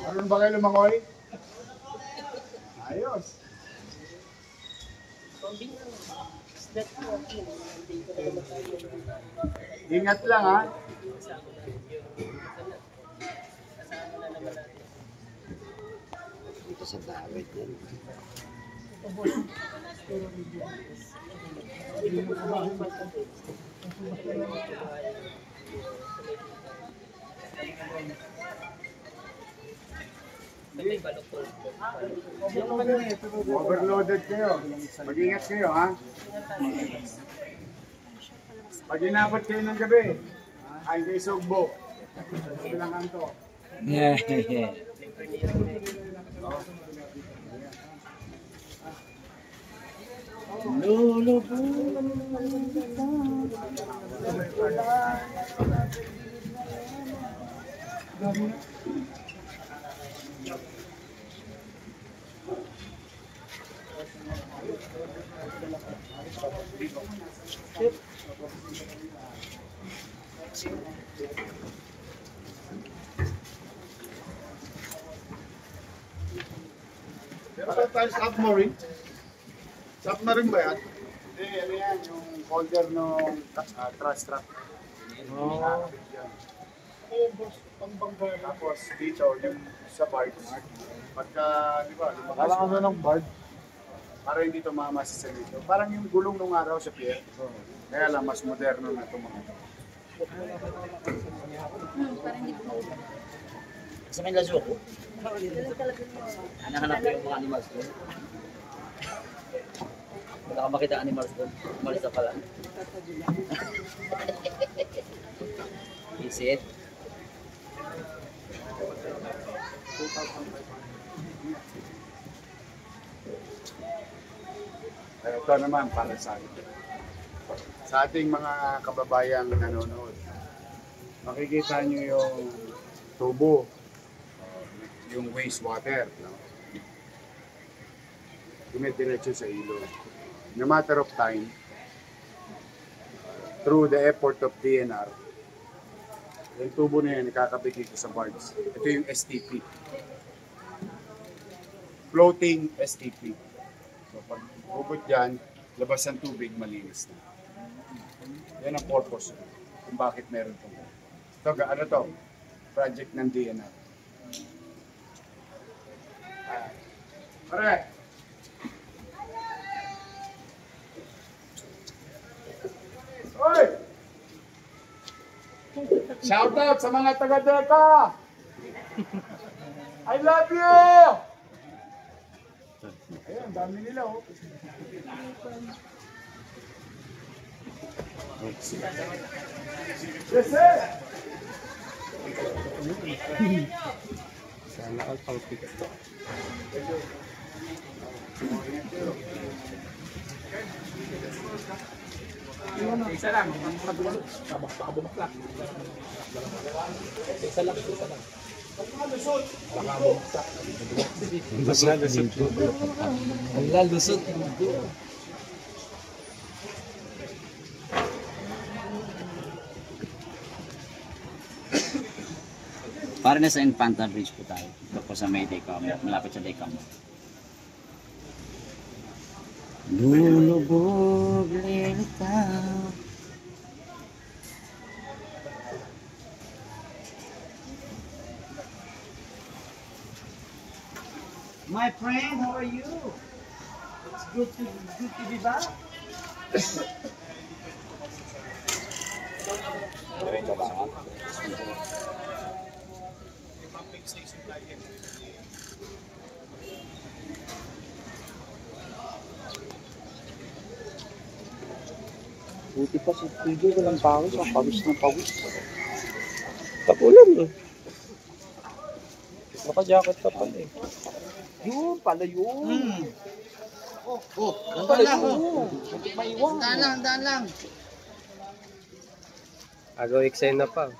Marunong ba kayo lumangoy? Ayos. Ingat lang ha. Dito sa dagat yan. Overloaded kayo. Mag-ingat kayo ha. Pag inabot kayo ng gabi, ay kayo sugbo. Bilang kanto. Yeah. Ano tayo submarine? Submarine ba yan? Hindi, ano yan, yung folder ng trash truck. Oh. Tapos dito, yung sa barge. Pagka, di ba, lumabas ano ng barge? Para hindi ito mamasa sa dito. Parang yung gulong nung araw sa pier. Kaya lang, mas moderno na ito mga. Parang hindi bumalik. Sa may laso ko? Hinahanap ko yung mga animals doon. Wala ka makita animals doon. Umalis na pala. Is it? Ito naman para sa atin. Sa ating mga kababayang nanonood, makikita nyo yung tubo, yung wastewater, no? Dumidiretso sa ilog. No matter of time, through the effort of DNR, yung tubo na yan, nakakabit dito sa barge. Ito yung STP. Floating STP. So pag ubod dyan, labas ng tubig, malinis na. Yan ang purpose kung bakit meron ito. Ito, ano to? Project ng DNR. Pare! Oy! Shout out sa mga taga-Deka! I love you! Ayun, dami nila oh. Yes, sir! Sana all pang-pick. Isa lang, baka bumakla. Isa lang. Baka bumakla. Ang lalusot. Para na sa Infanta Bridge po tayo. Ito po sa may Decam, malapit sa Decam. Lulubog lilitaw. My friend, how are you? It's good to be back. Buti pa si Tigo, walang pawis. Ang pawis ng pawis. Tapulan eh. Naka-jacket ka pala eh. Yun pala yun. Handa lang. Maiwan. Handa lang. Agaw eksena pa.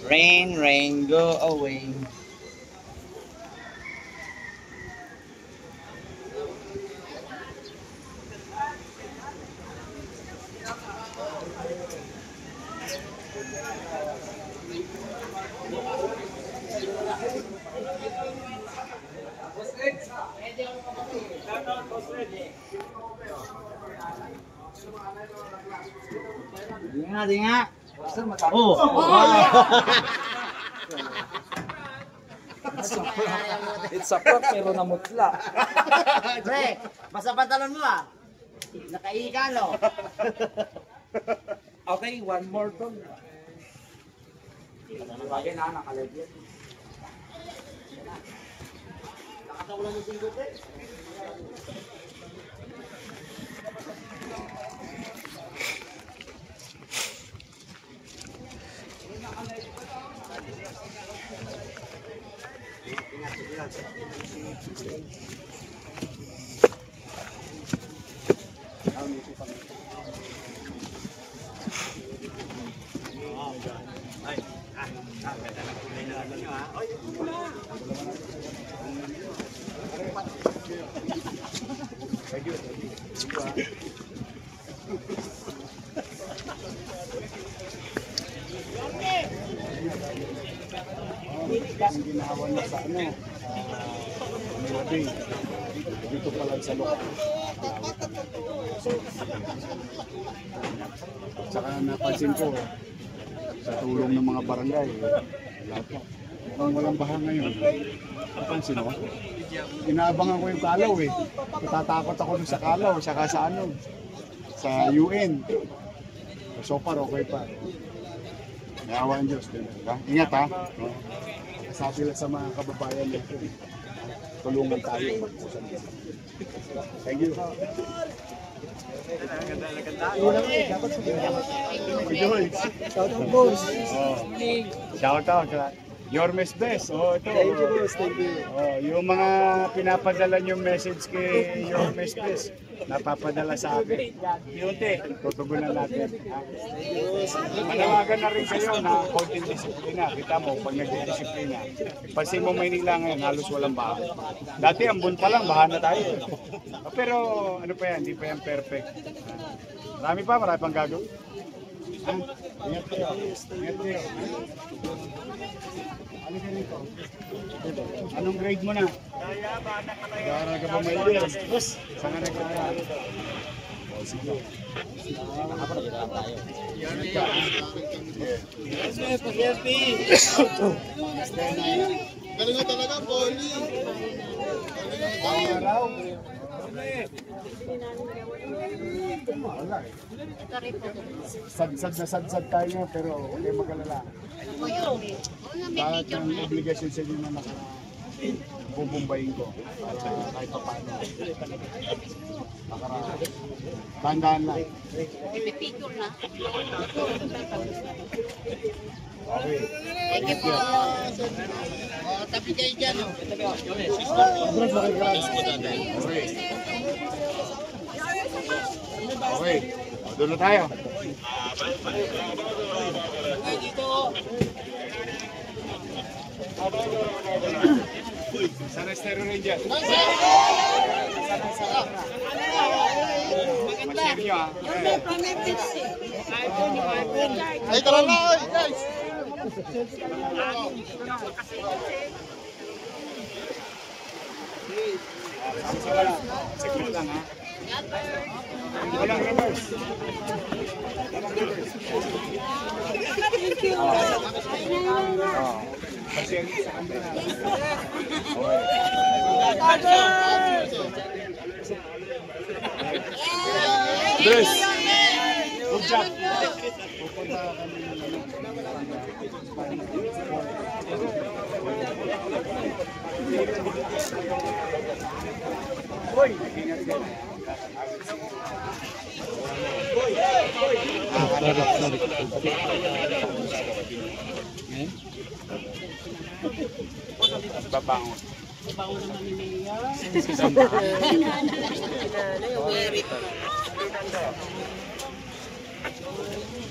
Rain, rain, go away. Di nga. Oh. It's a prank pero namutla. Pre, basta pantalon mo ah. Nakaigalo. Okay, one more doon. Bagay na, nakalagyan. Nakatawa mo singgo pre. Ang ginawa niya sa ano, dito pa lang sa lokal. Saka napansin ko, sa tulong ng mga barangay, lahat na. Mukhang walang baha ngayon. Napansin mo? Inaabangan ko yung kalaw eh. Natatakot ako dun sa kalaw, saka sa ano, sa UN. So far, okay pa. May awa ang Diyos. Ingat ha. Sabi lang sa mga kababayan natin. Tulungan tayo. Thank you. Shout out, boss. Shout out. Your Miss Best. Oh, ito. Thank you, boss. Thank you. Oh, yung mga pinapadala yung message kay Your Miss Best, napapadala sa akin. Yunti, tutugunan natin. Manawagan na rin kayo na konting disiplina. Kita mo, pag nag-disiplina, ipansin mo Maynila ngayon, halos walang baha. Dati, ambon pa lang, baha na tayo. Pero, ano pa yan, hindi pa yan perfect. Marami pang gagawin. Ingat kayo. Ingat kayo. Halika rito. Anong grade mo na? Nag-aaral ka ba may ideas? Saan ka nag-aaral? O, sige. Galing nga talaga, Poli. Araw. Sadsad tayo nga, pero huwag kayo mag-alala. Bakit ang obligasyon sa inyo na bubumbayin ko para kahit pa paano. Tandaan lang. Okay. Thank you po. Tapi kayo dyan, oh. Okay. Doon na tayo. Sana estero rin dyan. Mag-share nyo ha. Ay, tara na, guys. Saglit lang ha. Walang reverse. Pa-share sa kanila. Yes. Good job. Pupunta kami Hoy, ingat ka. Babangon. Babangon naman ni Mia. Very good.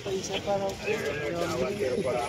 Paisa pa raw. Pero para